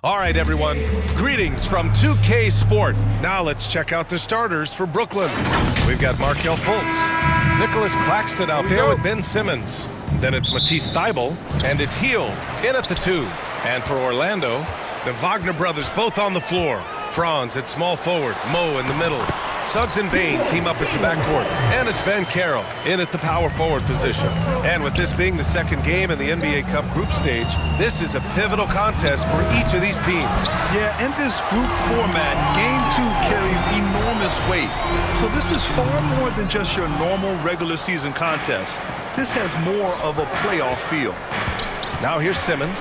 All right, everyone. Greetings from 2K Sport. Now let's check out the starters for Brooklyn. We've got Markelle Fultz, Nicholas Claxton out there with Ben Simmons. Then it's Matisse Thybulle, and it's Hield in at the 2. And for Orlando, the Wagner brothers both on the floor. Franz at small forward, Mo in the middle. Suggs and Bane team up at the backcourt. And it's Banchero in at the power forward position. And with this being the second game in the NBA Cup group stage, this is a pivotal contest for each of these teams. Yeah, in this group format, Game 2 carries enormous weight. So this is far more than just your normal regular season contest. This has more of a playoff feel. Now here's Simmons.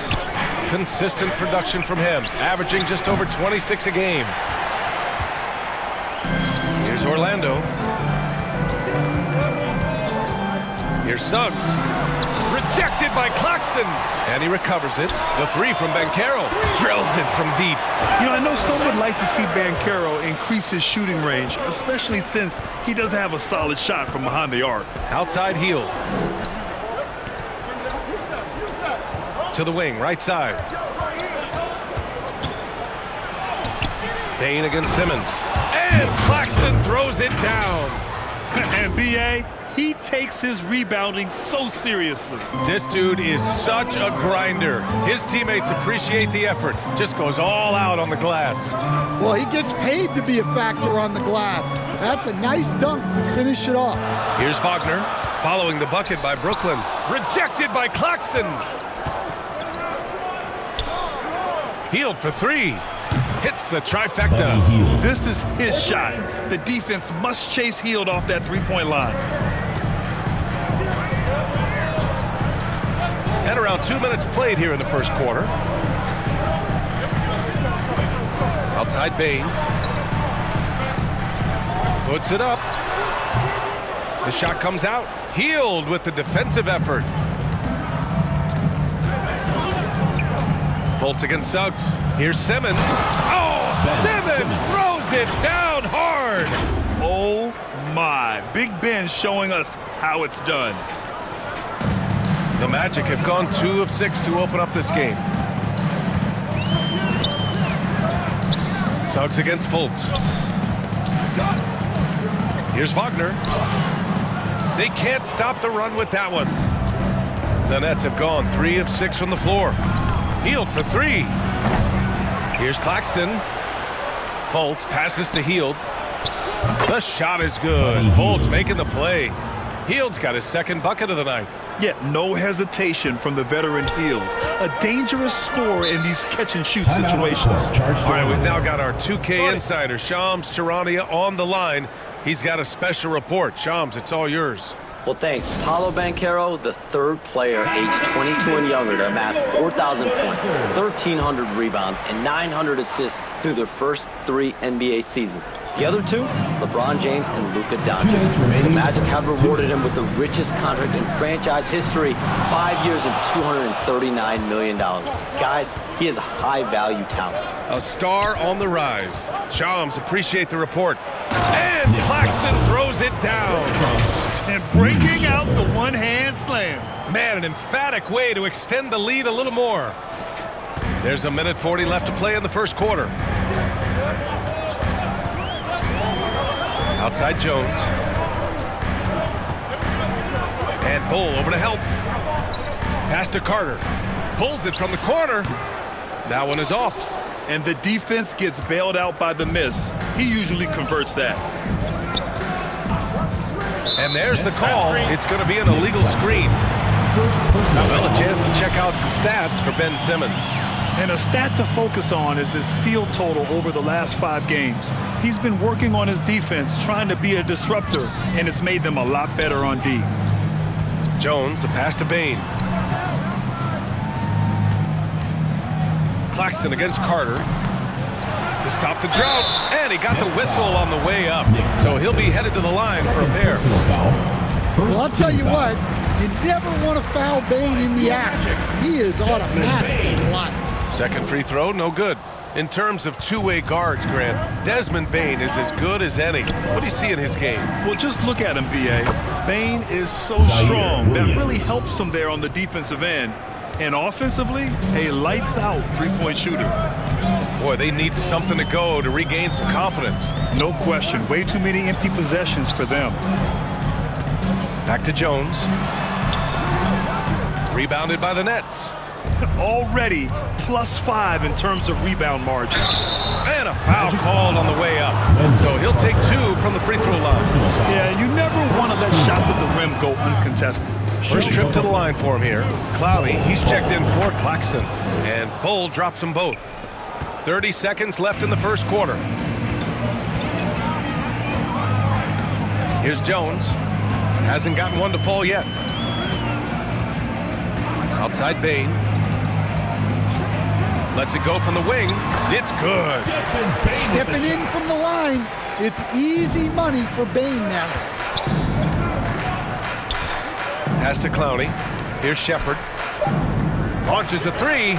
Consistent production from him, averaging just over 26 a game. Here's Orlando. Here's Suggs. Rejected by Claxton. And he recovers it. The 3 from Banchero. Drills it from deep. You know, I know some would like to see Banchero increase his shooting range, especially since he doesn't have a solid shot from behind the arc. Outside Hield. To the wing, right side. Bane against Simmons. And Claxton throws it down. And B.A., he takes his rebounding so seriously. This dude is such a grinder. His teammates appreciate the effort. Just goes all out on the glass. Well, he gets paid to be a factor on the glass. That's a nice dunk to finish it off. Here's Wagner, following the bucket by Brooklyn. Rejected by Claxton. Hield for 3. Hits the trifecta. This is his shot. The defense must chase Hield off that three-point line. And around 2 minutes played here in the first quarter. Outside Bane. Puts it up. The shot comes out. Hield with the defensive effort. Fultz against Suggs. Here's Simmons. Oh, Simmons throws it down hard. Oh, my. Big Ben showing us how it's done. The Magic have gone 2 of 6 to open up this game. Suggs against Fultz. Here's Wagner. They can't stop the run with that one. The Nets have gone 3 of 6 from the floor. Hield for 3. Here's Claxton. Fultz passes to Hield. The shot is good. Fultz making the play. Hield's got his second bucket of the night. Yet no hesitation from the veteran Hield. A dangerous scorer in these catch-and-shoot situations. All right, we've now got our 2K insider, Shams Charania, on the line. He's got a special report. Shams, it's all yours. Well, thanks. Paolo Banchero, the 3rd player aged 22 and younger to amass 4,000 points, 1,300 rebounds, and 900 assists through their first 3 NBA seasons. The other 2, LeBron James and Luka Doncic. The Magic have rewarded him with the richest contract in franchise history, 5 years and $239 million. Guys, he is a high-value talent. A star on the rise. Shams, appreciate the report. And Claxton throws it down. And breaking out the one-hand slam. Man, an emphatic way to extend the lead a little more. There's 1:40 left to play in the first quarter. Outside Jones. And Bull over to help. Pass to Carter. Pulls it from the corner. That one is off. And the defense gets bailed out by the miss. He usually converts that. And there's the call. It's going to be an illegal screen. Well, a chance to check out some stats for Ben Simmons. And a stat to focus on is his steal total over the last 5 games. He's been working on his defense, trying to be a disruptor, and it's made them a lot better on D. Jones, the pass to Bane. Claxton against Carter. To stop the drought, and he got the whistle on the way up. So he'll be headed to the line for a pair. Well, I'll tell you what, you never want to foul Bane in the action. He is automatic in the line. Second free throw, no good. In terms of two-way guards, Grant, Desmond Bane is as good as any. What do you see in his game? Well, just look at him, B.A. Bane is so strong. That really helps him there on the defensive end. And offensively, a lights-out three-point shooter. Boy, they need something to go to regain some confidence. No question. Way too many empty possessions for them. Back to Jones. Rebounded by the Nets. Already +5 in terms of rebound margin. And a foul called on the way up. So he'll take 2 from the free throw line. Yeah, you never want to let shots at the rim go uncontested. First trip to the line for him here. Cloudy, he's checked in for Claxton. And Bull drops them both. 30 seconds left in the first quarter. Here's Jones. Hasn't gotten one to fall yet. Outside Bane. Lets it go from the wing. It's good. Stepping in from the line. It's easy money for Bane now. Pass to Clowney. Here's Shepard. Launches a 3.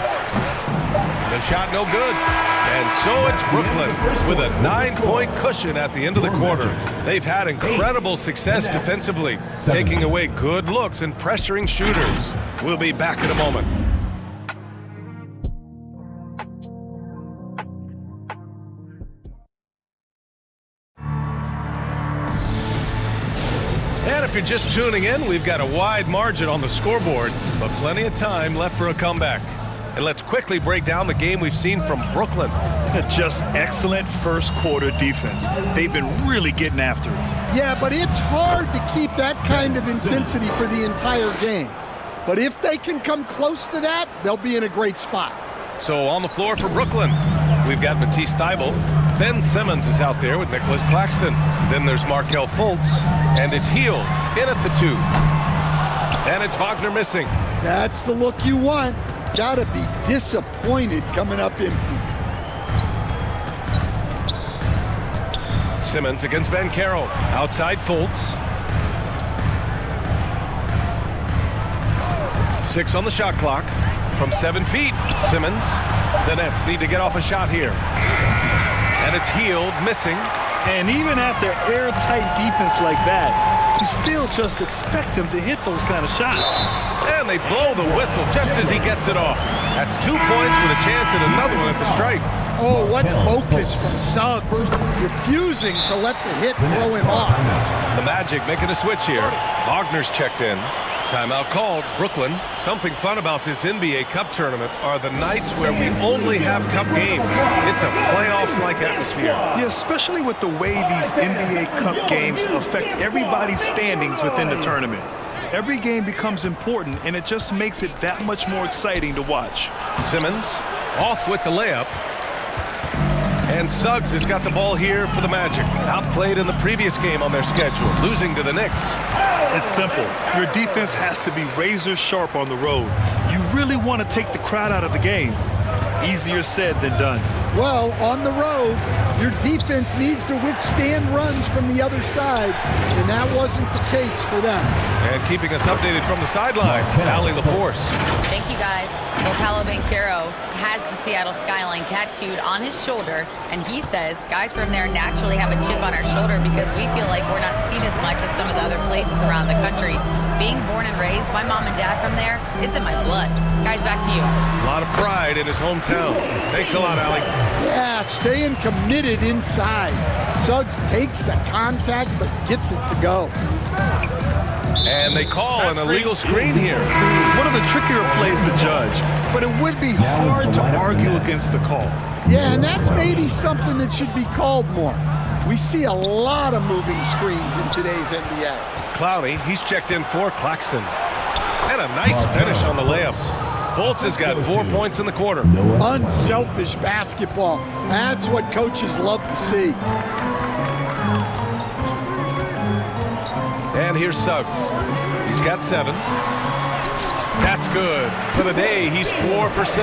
The shot no good. And so it's Brooklyn with a 9-point cushion at the end of the quarter. They've had incredible success defensively, taking away good looks and pressuring shooters. We'll be back in a moment. And if you're just tuning in, we've got a wide margin on the scoreboard, but plenty of time left for a comeback. And let's quickly break down the game we've seen from Brooklyn. Just excellent first quarter defense. They've been really getting after it. Yeah, but it's hard to keep that kind of intensity for the entire game. But if they can come close to that, they'll be in a great spot. So on the floor for Brooklyn, we've got Matisse Thybulle. Ben Simmons is out there with Nicholas Claxton. Then there's Markelle Fultz, and it's Hield in at the 2. And it's Wagner missing. That's the look you want. Gotta be disappointed coming up empty. Simmons against Banchero. Outside Fultz. 6 on the shot clock. From 7 feet, Simmons. The Nets need to get off a shot here. And it's Hield missing. And even after airtight defense like that, you still just expect him to hit those kind of shots. And they blow the whistle just as he gets it off. That's 2 points with a chance at another one at the stripe. Oh, what focus from Suggs, refusing to let the hit throw him off. The Magic making a switch here. Wagner's checked in. Timeout called. Brooklyn. Something fun about this NBA Cup tournament are the nights where we only have Cup games. It's a playoffs-like atmosphere. Yeah, especially with the way these NBA Cup games affect everybody's standings within the tournament. Every game becomes important, and it just makes it that much more exciting to watch. Simmons off with the layup. And Suggs has got the ball here for the Magic. Outplayed in the previous game on their schedule, losing to the Knicks. It's simple. Your defense has to be razor sharp on the road. You really want to take the crowd out of the game. Easier said than done. Well, on the road, your defense needs to withstand runs from the other side, and that wasn't the case for them. And keeping us updated from the sideline, Allie LaForce. Thank you, guys. Well, Paolo Banchero has the Seattle skyline tattooed on his shoulder, and he says guys from there naturally have a chip on our shoulder because we feel like we're not seen as much as some of the other places around the country. Being born and raised, my mom and dad from there, it's in my blood. Guys, back to you. A lot of pride in his hometown. Thanks a lot, Allie. Yeah, staying committed inside. Suggs takes the contact, but gets it to go. And they call an illegal screen here. One of the trickier plays to judge, but it would be hard to argue against the call. Yeah, and that's maybe something that should be called more. We see a lot of moving screens in today's NBA. Clowney, he's checked in for Claxton. And a nice finish on the layup. Fultz has got 4 points in the quarter. Unselfish basketball. That's what coaches love to see. And here's Suggs. He's got 7. That's good. For the day, he's 4 for 6.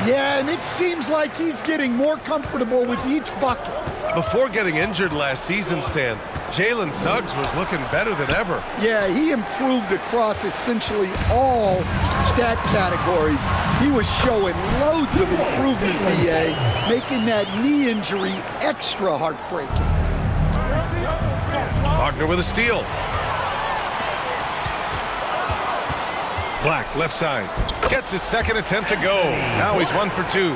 Yeah, and it seems like he's getting more comfortable with each bucket. Before getting injured last season, Stan, Jalen Suggs was looking better than ever. Yeah, he improved across essentially all stat categories. He was showing loads of improvement, BA, making that knee injury extra heartbreaking. Wagner with a steal. Black, left side. Gets his second attempt to go. Now he's 1 for 2.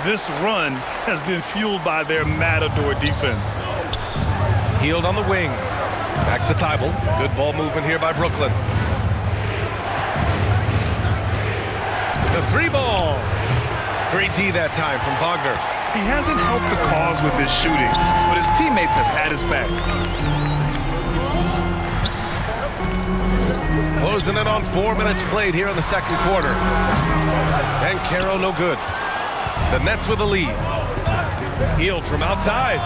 This run has been fueled by their Matador defense. Healed on the wing. Back to Thibault. Good ball movement here by Brooklyn. The 3-ball. Great D that time from Wagner. He hasn't helped the cause with his shooting, but his teammates have had his back. Closing in on 4 minutes played here in the second quarter. Banchero no good. The Nets with a lead. Healed from outside.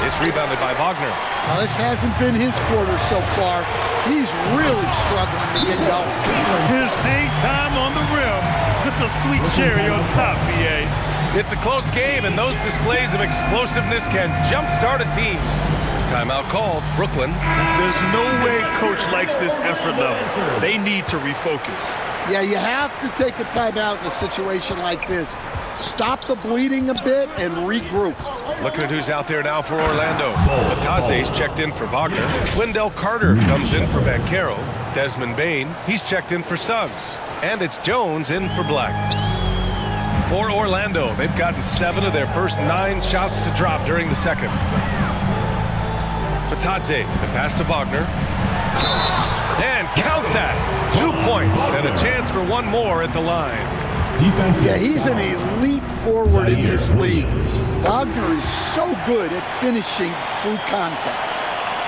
It's rebounded by Wagner. Now, this hasn't been his quarter so far. He's really struggling to get going. His hang time on the rim puts a sweet cherry on top, B.A. It's a close game, and those displays of explosiveness can jumpstart a team. Timeout called. Brooklyn. There's no way coach likes this effort level. They need to refocus. Yeah, you have to take a timeout in a situation like this. Stop the bleeding a bit and regroup. Looking at who's out there now for Orlando. Matase's checked in for Wagner. Wendell Carter comes in for Banchero. Desmond Bain, he's checked in for Suggs. And it's Jones in for Black. For Orlando, they've gotten 7 of their first 9 shots to drop during the second. Mataze, the pass to Wagner. And count that! 2 points and a chance for one more at the line. Yeah, he's an elite forward in this league. Wagner is so good at finishing through contact.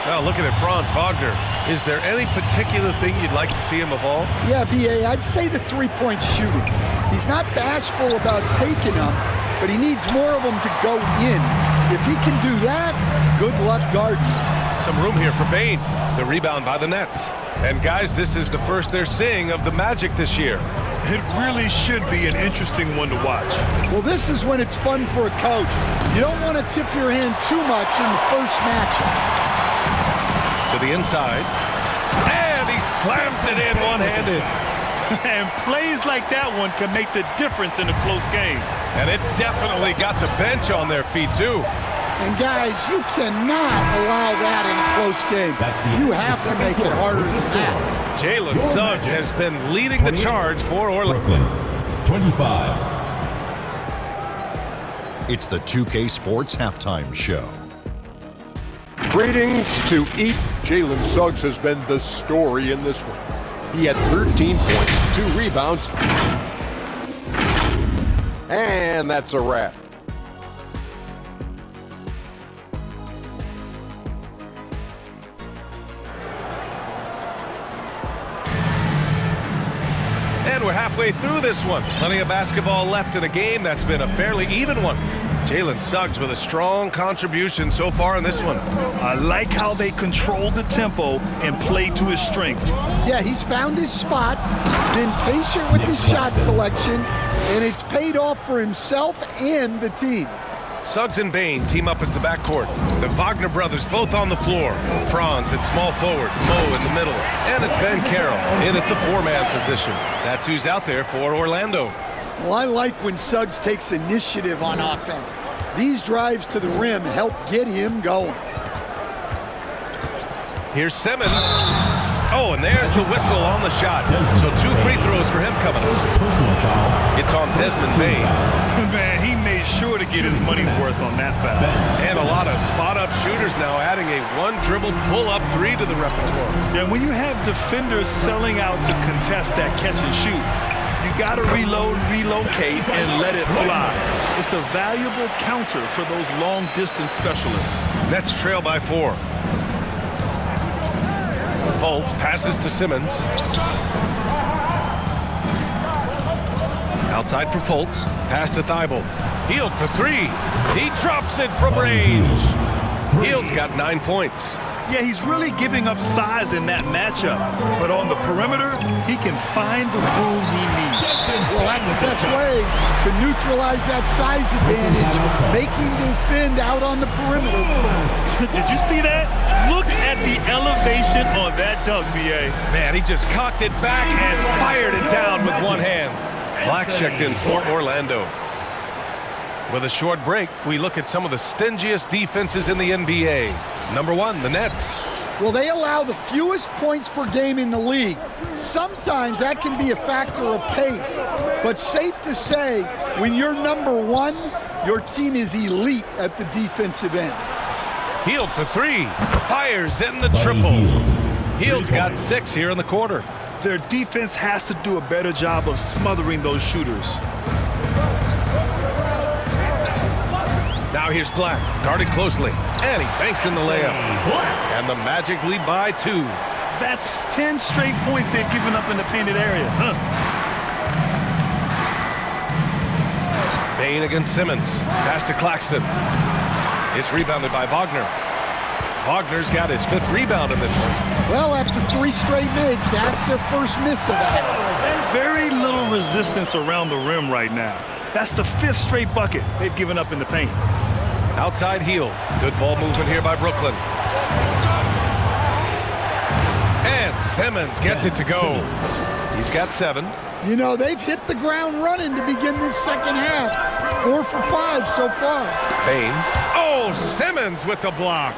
Now looking at Franz Wagner, is there any particular thing you'd like to see him evolve? Yeah, B.A., I'd say the three-point shooting. He's not bashful about taking them, but he needs more of them to go in. If he can do that, good luck guarding. Some room here for Bain. The rebound by the Nets. And guys, this is the first they're seeing of the Magic this year. It really should be an interesting one to watch. Well, this is when it's fun for a coach. You don't want to tip your hand too much in the first matchup. To the inside. And he slams it in one-handed. And plays like that one can make the difference in a close game. And it definitely got the bench on their feet, too. And guys, you cannot allow that in a close game. You have to make it harder than that. Jalen Suggs has been leading the charge for Orlando. 25. It's the 2K Sports Halftime Show. Greetings to eat. Jalen Suggs has been the story in this one. He had 13 points, 2 rebounds, and that's a wrap. And we're halfway through this one. Plenty of basketball left in a game that's been a fairly even one. Jalen Suggs with a strong contribution so far in this one. I like how they control the tempo and play to his strengths. Yeah, he's found his spots, been patient with his shot selection, and it's paid off for himself and the team. Suggs and Bain team up as the backcourt. The Wagner brothers both on the floor. Franz at small forward, Mo in the middle, and it's Banchero in at the 4-man position. That's who's out there for Orlando. Well, I like when Suggs takes initiative on offense. These drives to the rim help get him going. Here's Simmons. Oh, and there's the whistle on the shot. So 2 free throws for him coming up. It's on Desmond Bain. Man, he made sure to get his money's worth on that foul. And a lot of spot-up shooters now adding a 1-dribble pull-up 3 to the repertoire. Yeah, when you have defenders selling out to contest that catch and shoot, you got to reload, relocate, and let it fly. It's a valuable counter for those long-distance specialists. Nets trail by 4. Fultz passes to Simmons. Outside for Fultz. Pass to Thibault. Hield for 3. He drops it from range. Hield's got 9 points. Yeah, he's really giving up size in that matchup. But on the perimeter, he can find the room he needs. Well, that's the best way to neutralize that size advantage, making defend out on the perimeter. Did you see that? Look at the elevation on that dunk, B.A. Man, he just cocked it back and fired it down with one hand. Black's checked in for Orlando. With a short break, we look at some of the stingiest defenses in the NBA. Number 1, the Nets. Well, they allow the fewest points per game in the league. Sometimes that can be a factor of pace. But safe to say, when you're number one, your team is elite at the defensive end. Hield for three. Fires in the triple. Hield's got 6 here in the quarter. Their defense has to do a better job of smothering those shooters. Now here's Black, guarded closely, and he banks in the layup. And the Magic lead by 2. That's 10 straight points they've given up in the painted area. Bane against Simmons. Pass to Claxton. It's rebounded by Wagner. Wagner's got his 5th rebound in this one. Well, after 3 straight makes, that's their first miss of that. Very little resistance around the rim right now. That's the 5th straight bucket they've given up in the paint. Outside heel. Good ball movement here by Brooklyn. And Simmons gets it to go. He's got 7. You know, they've hit the ground running to begin this second half. 4 for 5 so far. Bane. Oh, Simmons with the block.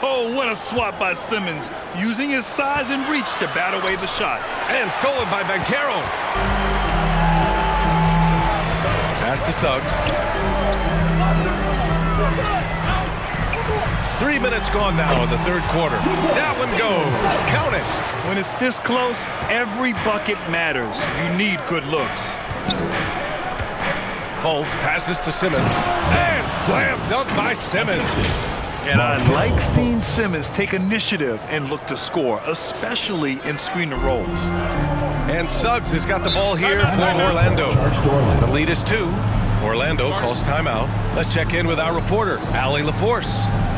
Oh, what a swat by Simmons, using his size and reach to bat away the shot. And stolen by Banchero. Pass to Suggs. 3 minutes gone now in the third quarter. That one goes. Count it. When it's this close, every bucket matters. You need good looks. Fultz passes to Simmons. And slam dunk by Simmons. And I like seeing Simmons take initiative and look to score, especially in screen and rolls. And Suggs has got the ball here for Orlando. The lead is 2. Orlando calls timeout. Let's check in with our reporter, Allie LaForce.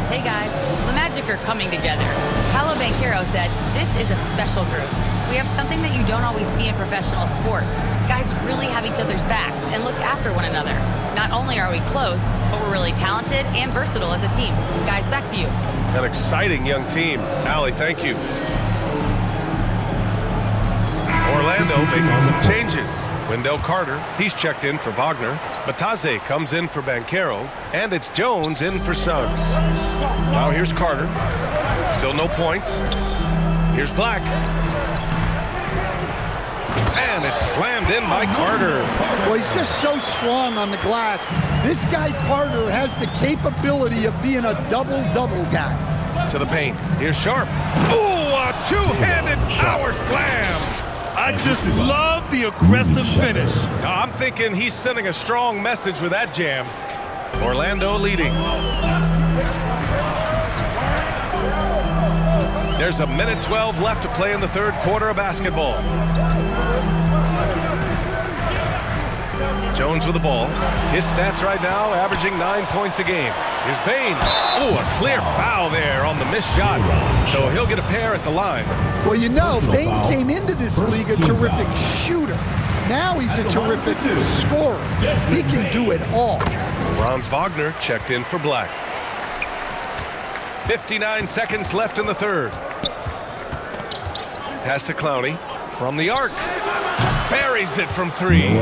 Hey guys, the Magic are coming together. Paolo Banchero said, "This is a special group. We have something that you don't always see in professional sports. Guys really have each other's backs and look after one another. Not only are we close, but we're really talented and versatile as a team. Guys, back to you." An exciting young team. Allie, thank you. Orlando making some changes. Wendell Carter, he's checked in for Wagner. Bataze comes in for Banchero. And it's Jones in for Suggs. Now here's Carter. Still no points. Here's Black. And it's slammed in by Carter. Well, he's just so strong on the glass. This guy, Carter, has the capability of being a double-double guy. To the paint. Here's Sharp. Ooh, a two-handed power slam. I just love the aggressive finish. I'm thinking he's sending a strong message with that jam. Orlando leading. There's 1:12 left to play in the third quarter of basketball. Jones with the ball. His stats right now averaging 9 points a game. Here's Bane. Oh, a clear foul there on the missed shot. So he'll get a pair at the line. Well, you know, Bane came into this league a terrific shooter. Now he's a terrific scorer. He can do it all. Franz Wagner checked in for Black. 59 seconds left in the third. Pass to Clowney from the arc. Buries it from 3.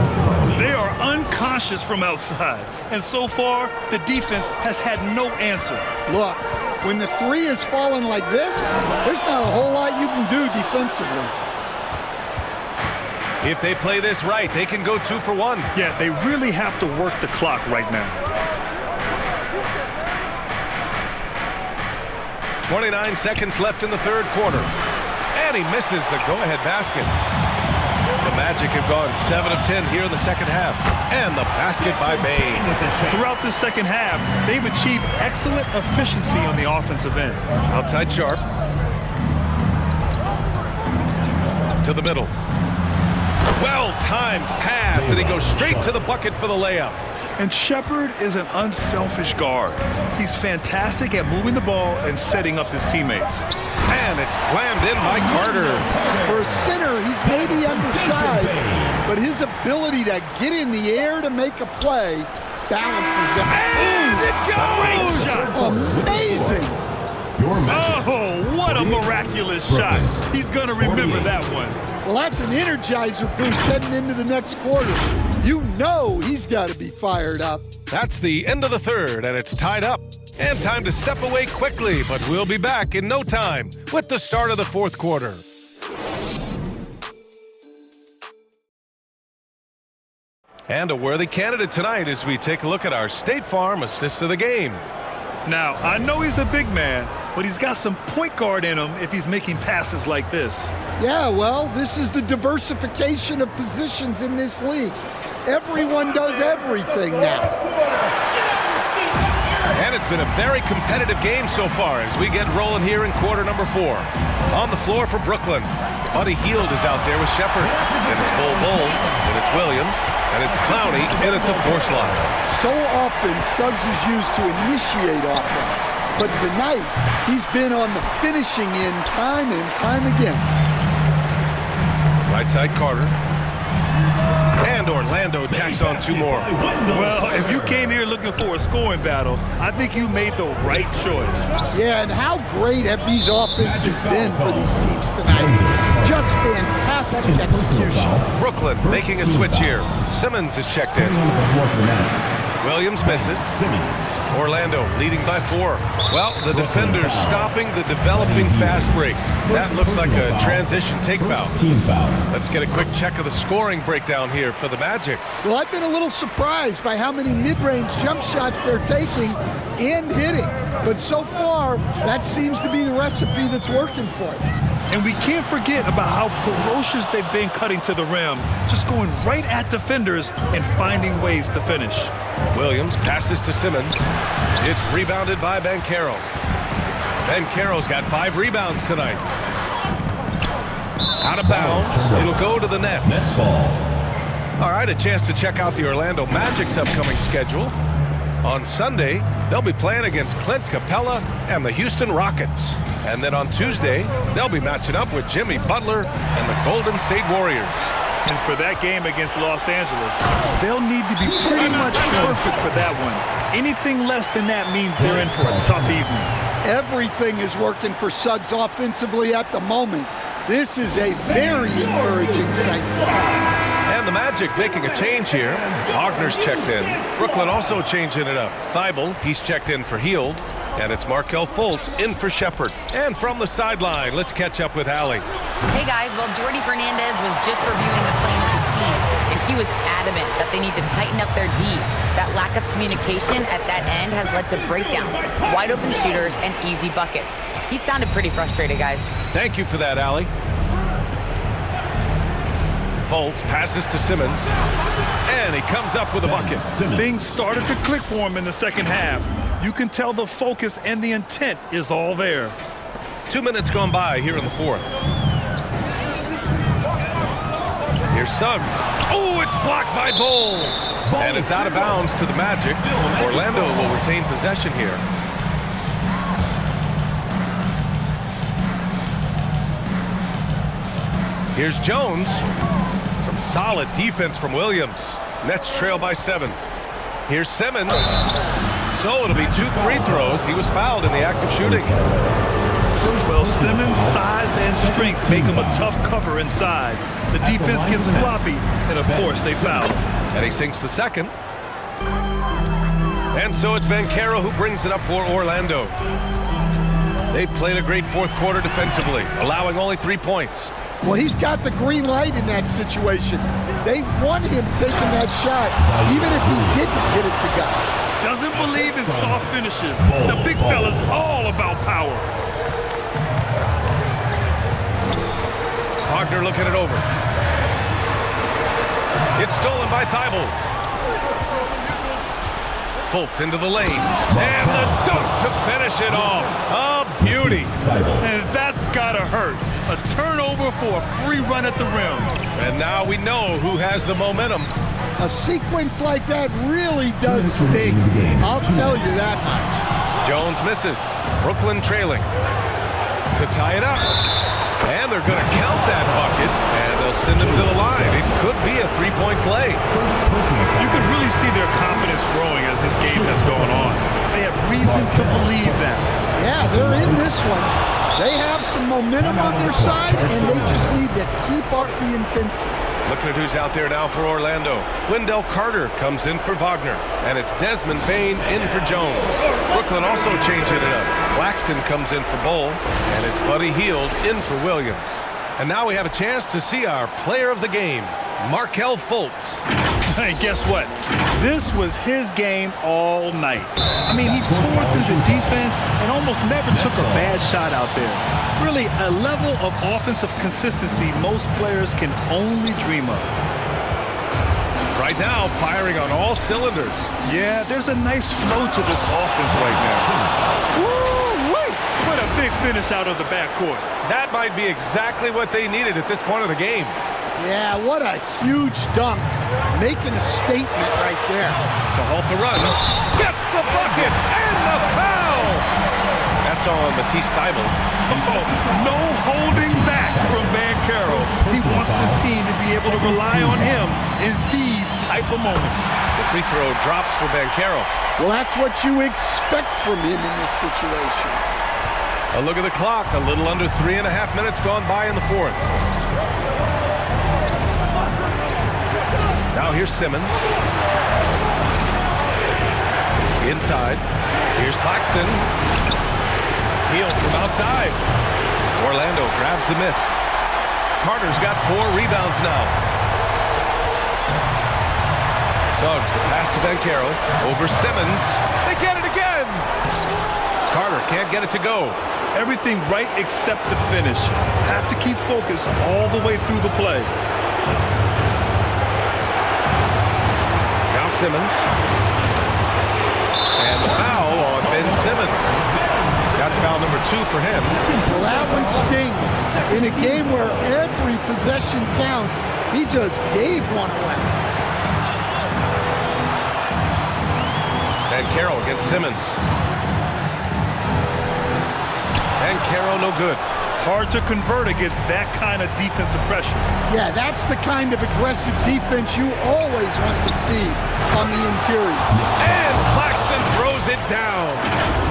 They are unconscious from outside, and so far, the defense has had no answer. Look, when the 3 is falling like this, there's not a whole lot you can do defensively. If they play this right, they can go 2 for 1. Yeah, they really have to work the clock right now. 29 seconds left in the third quarter. And he misses the go-ahead basket. The Magic have gone 7 of 10 here in the second half. And the basket by Bane. Throughout the second half, they've achieved excellent efficiency on the offensive end. Outside Sharp. To the middle. Well-timed pass, and he goes straight to the bucket for the layup. And Shepherd is an unselfish guard. He's fantastic at moving the ball and setting up his teammates. And it's slammed in by Carter. For a center, he's maybe undersized, but his ability to get in the air to make a play balances it. And it goes! Amazing! Oh, what a miraculous shot. He's going to remember that one. Well, that's an energizer boost heading into the next quarter. You know he's got to be fired up. That's the end of the third, and it's tied up. And time to step away quickly, but we'll be back in no time with the start of the fourth quarter. And a worthy candidate tonight as we take a look at our State Farm assist of the game. Now, I know he's a big man, but he's got some point guard in him if he's making passes like this. Yeah, well, this is the diversification of positions in this league. Everyone does everything now. And it's been a very competitive game so far as we get rolling here in quarter number 4. On the floor for Brooklyn, Buddy Hield is out there with Shepard. And it's Bol, and it's Williams, and it's Clowney in at the force line. So often, Suggs is used to initiate offense. But tonight, he's been on the finishing end time and time again. Right side Carter. And Orlando tacks on 2 more. Well, if you came here looking for a scoring battle, I think you made the right choice. Yeah, and how great have these offenses been for these teams tonight? Just fantastic execution. Brooklyn making a switch here. Simmons is checked in. Williams misses. Orlando leading by 4. Well, the defenders stopping the developing fast break. That looks like a transition take foul. Let's get a quick check of the scoring breakdown here for the Magic. Well, I've been a little surprised by how many mid-range jump shots they're taking and hitting. But so far, that seems to be the recipe that's working for them. And we can't forget about how ferocious they've been cutting to the rim, just going right at defenders and finding ways to finish. Williams passes to Simmons. It's rebounded by Banchero. Banchero's got 5 rebounds tonight. Out of bounds. It'll go to the Nets. All right, a chance to check out the Orlando Magic's upcoming schedule. On Sunday, they'll be playing against Clint Capella and the Houston Rockets. And then on Tuesday, they'll be matching up with Jimmy Butler and the Golden State Warriors. And for that game against Los Angeles, they'll need to be pretty much perfect for that one. Anything less than that means they're in for a tough evening. Everything is working for Suggs offensively at the moment. This is a very encouraging sight to see. And the Magic making a change here. Wagner's checked in. Brooklyn also changing it up. Thibault, he's checked in for Hield. And it's Markelle Fultz in for Shepard. And from the sideline, let's catch up with Allie. Hey guys, well, Jordi Fernandez was just reviewing the plans of his team, and he was adamant that they need to tighten up their D. That lack of communication at that end has led to breakdowns, wide open shooters, and easy buckets. He sounded pretty frustrated, guys. Thank you for that, Allie. Fultz passes to Simmons, and he comes up with a bucket. Things started to click for him in the second half. You can tell the focus and the intent is all there. 2 minutes gone by here in the 4th. Here's Suggs. Oh, it's blocked by Bol. And it's out of bounds to the Magic. Orlando will retain possession here. Here's Jones. Some solid defense from Williams. Nets trail by 7. Here's Simmons. So it'll be 2 free throws. He was fouled in the act of shooting. Well, Simmons' size and strength make him a tough cover inside. The defense gets sloppy, and of course they foul. And he sinks the second. And so it's Banchero who brings it up for Orlando. They played a great fourth quarter defensively, allowing only 3 points. Well, he's got the green light in that situation. They want him taking that shot, even if he didn't hit it to Gus. Doesn't believe in soft finishes. The big fella's all about power. Wagner looking it over. It's stolen by Thibault. Fultz into the lane. And the dunk to finish it off. A beauty. And that's gotta hurt. A turnover for a free run at the rim. And now we know who has the momentum. A sequence like that really does sting. I'll tell you that much. Jones misses. Brooklyn trailing. To tie it up. And they're going to count that bucket. And they'll send him to the line. It could be a three-point play. You can really see their confidence growing as this game has gone on. They have reason to believe that. Yeah, they're in this one. They have some momentum on their side, and they just need to keep up the intensity. Looking at who's out there now for Orlando. Wendell Carter comes in for Wagner. And it's Desmond Bain in for Jones. Brooklyn also changing it up. Claxton comes in for Bull. And it's Buddy Hield in for Williams. And now we have a chance to see our player of the game, Markelle Fultz. Hey, guess what? This was his game all night. I mean, he tore through the defense and almost never took a bad shot out there. Really, a level of offensive consistency most players can only dream of. Right now, firing on all cylinders. Yeah, there's a nice flow to this offense right now. Woo-wee! What a big finish out of the backcourt. That might be exactly what they needed at this point of the game. Yeah, what a huge dunk. Making a statement right there. To halt the run. Gets the bucket and the foul. That's on Matisse Thybulle. No holding back from Banchero. He wants this team to be able to rely on him in these type of moments. The free throw drops for Banchero. Well, that's what you expect from him in this situation. A look at the clock. A little under 3.5 minutes gone by in the fourth. Now here's Simmons. Inside. Here's Claxton. Hield from outside. Orlando grabs the miss. Carter's got 4 rebounds now. Suggs the pass to Banchero. Over Simmons. They get it again. Carter can't get it to go. Everything right except the finish. Have to keep focused all the way through the play. Now Simmons. And the foul on Ben Simmons. That's foul number 2 for him. Well, that one stings. In a game where every possession counts, he just gave one away. Banchero against Simmons. Banchero no good. Hard to convert against that kind of defensive pressure. Yeah, that's the kind of aggressive defense you always want to see on the interior. And Claxton throws it down.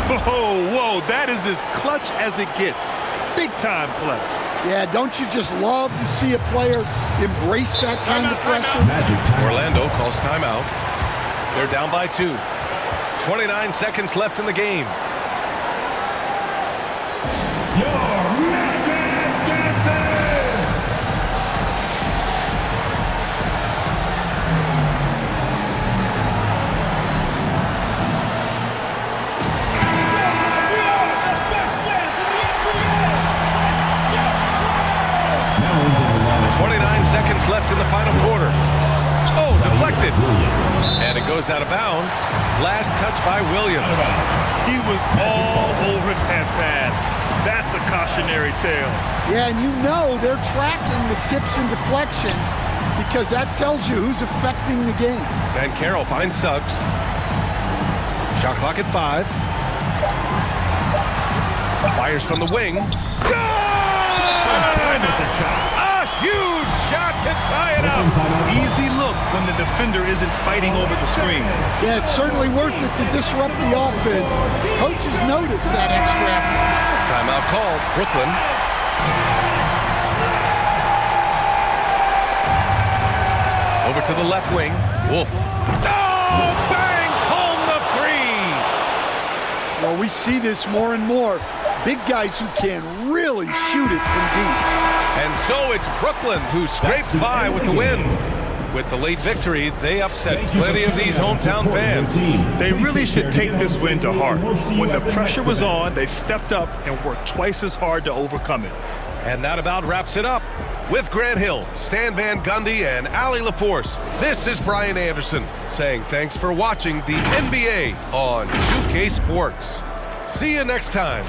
Whoa, that is as clutch as it gets. Big time play. Yeah, don't you just love to see a player embrace that kind of pressure? Orlando calls timeout. They're down by 2. 29 seconds left in the game. Left in the final quarter. Oh, deflected. And it goes out of bounds. Last touch by Williams. He was all over that pass. That's a cautionary tale. Yeah, and you know they're tracking the tips and deflections because that tells you who's affecting the game. Banchero finds Suggs. Shot clock at 5. Fires from the wing. Good! A huge shot to tie it up. Easy look when the defender isn't fighting over the screen. Yeah, it's certainly worth it to disrupt the offense. Coaches notice that extra effort. Timeout called. Brooklyn. Over to the left wing. Wolf. Oh, bangs home the 3. Well, we see this more and more. Big guys who can really shoot it from deep. And so it's Brooklyn who scraped by with the win. With the late victory, they upset plenty of these hometown fans. They really should take this win to heart. When the pressure was on, they stepped up and worked twice as hard to overcome it. And that about wraps it up. With Grant Hill, Stan Van Gundy, and Allie LaForce, this is Brian Anderson saying thanks for watching the NBA on 2K Sports. See you next time.